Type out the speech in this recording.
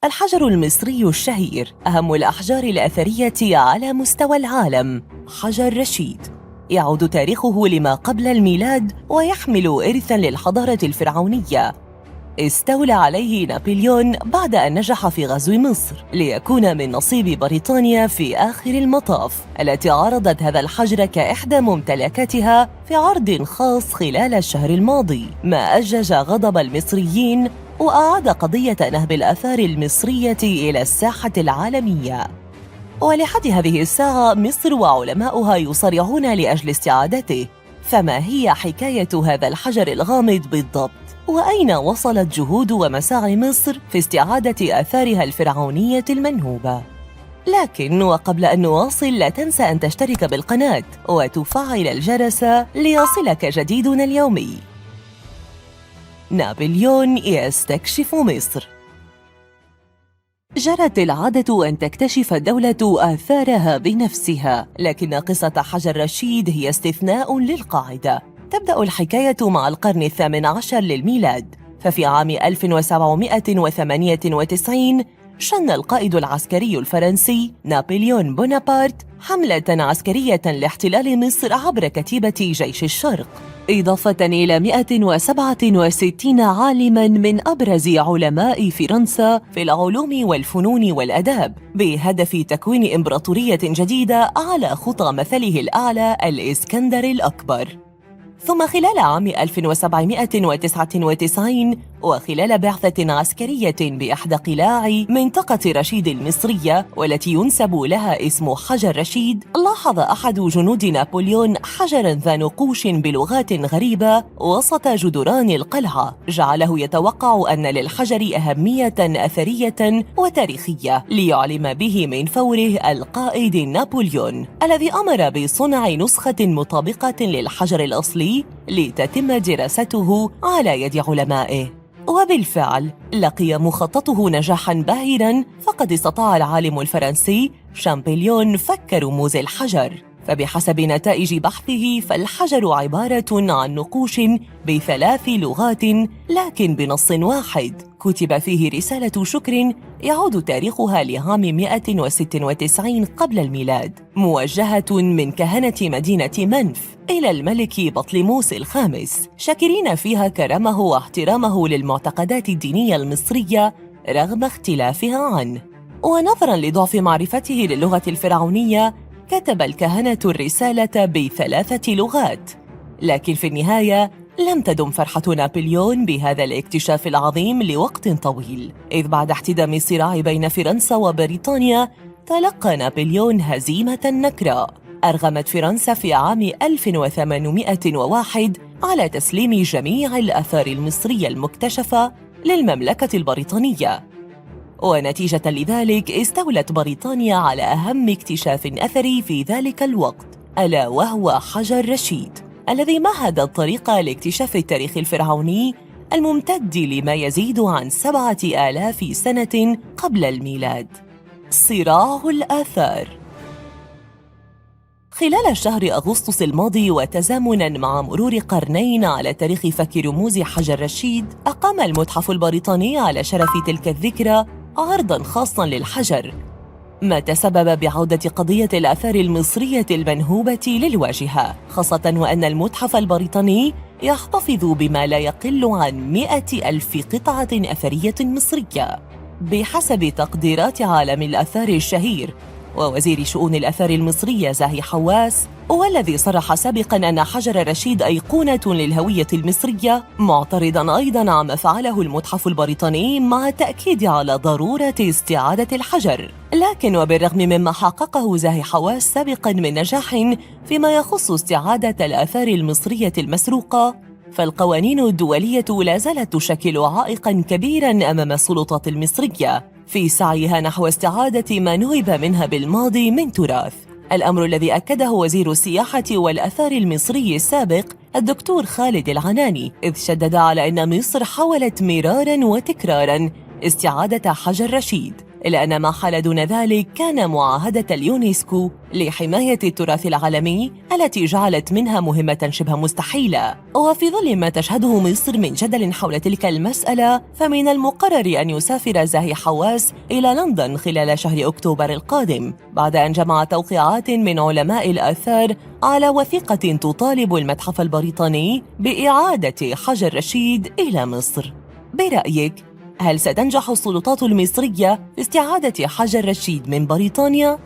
الحجر المصري الشهير أهم الأحجار الأثرية على مستوى العالم، حجر رشيد، يعود تاريخه لما قبل الميلاد ويحمل إرثاً للحضارة الفرعونية. استولى عليه نابليون بعد أن نجح في غزو مصر ليكون من نصيب بريطانيا في آخر المطاف، التي عرضت هذا الحجر كإحدى ممتلكاتها في عرض خاص خلال الشهر الماضي، ما أجج غضب المصريين وأعاد قضية نهب الآثار المصرية إلى الساحة العالمية. ولحد هذه الساعة مصر وعلماؤها يصارعون لأجل استعادته، فما هي حكاية هذا الحجر الغامض بالضبط؟ وأين وصلت جهود ومساعي مصر في استعادة آثارها الفرعونية المنهوبة؟ لكن وقبل أن نواصل لا تنسى أن تشترك بالقناة وتفعل الجرس ليصلك جديدنا اليومي. نابليون يستكشف مصر. جرت العادة أن تكتشف الدولة آثارها بنفسها، لكن قصة حجر رشيد هي استثناء للقاعدة. تبدأ الحكاية مع القرن الثامن عشر للميلاد، ففي عام 1798 شن القائد العسكري الفرنسي نابليون بونابرت حملة عسكرية لاحتلال مصر عبر كتيبة جيش الشرق، إضافة إلى 167 عالماً من أبرز علماء فرنسا في العلوم والفنون والآداب، بهدف تكوين إمبراطورية جديدة على خطى مثله الأعلى الإسكندر الأكبر. ثم خلال عام 1799 وخلال بعثة عسكرية بإحدى قلاع منطقة رشيد المصرية والتي ينسب لها اسم حجر رشيد، لاحظ أحد جنود نابليون حجراً ذا نقوش بلغات غريبة وسط جدران القلعة، جعله يتوقع أن للحجر أهمية أثرية وتاريخية ليعلم به من فوره القائد نابليون، الذي أمر بصنع نسخة مطابقة للحجر الأصلي لتتم دراسته على يد علمائه. وبالفعل لقي مخططه نجاحاً باهراً، فقد استطاع العالم الفرنسي شامبليون فك رموز الحجر. فبحسب نتائج بحثه فالحجر عبارة عن نقوش ب3 لغات، لكن بنص واحد كتب فيه رسالة شكر يعود تاريخها لعام 196 قبل الميلاد، موجهة من كهنة مدينة منف إلى الملك بطليموس الخامس، شاكرين فيها كرمه واحترامه للمعتقدات الدينية المصرية رغم اختلافها عنه. ونظراً لضعف معرفته للغة الفرعونية كتب الكهنة الرسالة ب3 لغات، لكن في النهاية لم تدم فرحة نابليون بهذا الاكتشاف العظيم لوقت طويل، إذ بعد احتدام الصراع بين فرنسا وبريطانيا تلقى نابليون هزيمة نكراء أرغمت فرنسا في عام 1801 على تسليم جميع الآثار المصرية المكتشفة للمملكة البريطانية. ونتيجة لذلك استولت بريطانيا على أهم اكتشاف أثري في ذلك الوقت، ألا وهو حجر رشيد، الذي مهد الطريق لاكتشاف التاريخ الفرعوني الممتد لما يزيد عن 7000 سنة قبل الميلاد. صراع الآثار. خلال شهر أغسطس الماضي وتزامناً مع مرور قرنين على تاريخ فك رموز حجر رشيد، أقام المتحف البريطاني على شرف تلك الذكرى عرضاً خاصاً للحجر، ما تسبب بعودة قضية الآثار المصرية المنهوبة للواجهة، خاصة وأن المتحف البريطاني يحتفظ بما لا يقل عن 100,000 قطعة أثرية مصرية بحسب تقديرات عالم الآثار الشهير ووزير شؤون الآثار المصرية زاهي حواس، والذي صرح سابقاً أن حجر رشيد أيقونة للهوية المصرية، معترضاً أيضاً عما فعله المتحف البريطاني مع التأكيد على ضرورة استعادة الحجر. لكن وبالرغم مما حققه زاهي حواس سابقاً من نجاح فيما يخص استعادة الآثار المصرية المسروقة، فالقوانين الدولية لا زالت تشكل عائقاً كبيراً أمام السلطات المصرية في سعيها نحو استعادة ما نهب منها بالماضي من تراث، الأمر الذي أكده وزير السياحة والآثار المصري السابق الدكتور خالد العناني، إذ شدد على أن مصر حاولت مراراً وتكراراً استعادة حجر رشيد، إلا أن ما حال دون ذلك كان معاهدة اليونسكو لحماية التراث العالمي التي جعلت منها مهمة شبه مستحيلة. وفي ظل ما تشهده مصر من جدل حول تلك المسألة، فمن المقرر أن يسافر زاهي حواس إلى لندن خلال شهر أكتوبر القادم، بعد أن جمع توقيعات من علماء الآثار على وثيقة تطالب المتحف البريطاني بإعادة حجر رشيد إلى مصر. برأيك، هل ستنجح السلطات المصرية في استعادة حجر رشيد من بريطانيا؟